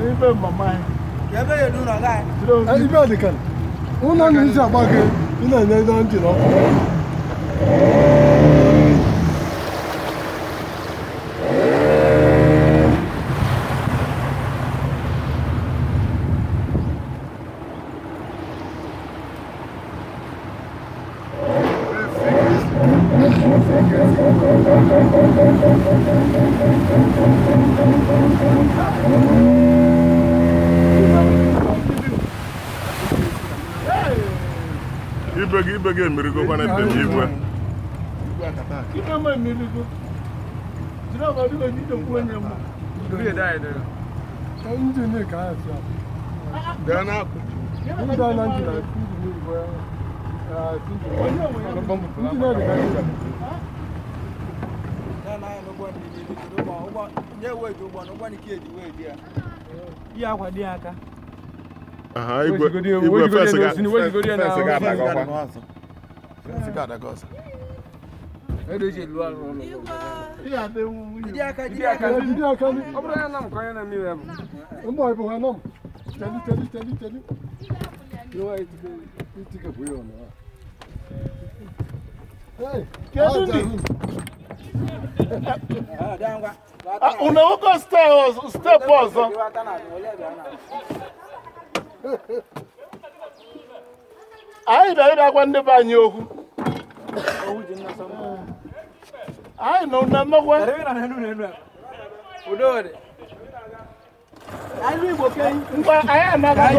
Even my mind. Never you do not lie. Anybody can. Una nisa bage ina ne don ti lo. Ibege mirigo kwana dem igwe. Kina ma mirigo. Jira ba di ni don ko nyam. Be die there. Nje ne ka ya. Dana ku. Ni da nan ti na ti ni go. Tinje. Bombo. Ni na de ka ya. Na no go ni do ba. Nye we do ba no go ni ki e di we dia. Ya kwa di aka. Aha, igwe fence ga. Fence ga da gosa. Edo je lu aro. Ya de mu. Di aka Di aka ni. Obra na mko na mi we. Mbo ibo hanom. Teli. No ai ti ka buyo na. Hey, Kedu Ah, dangwa. una uko step also. Ai da kwa ndị banye okwu. Ai no na magwa. Udode. Ai Igbo kai. Ngwa ai anaga.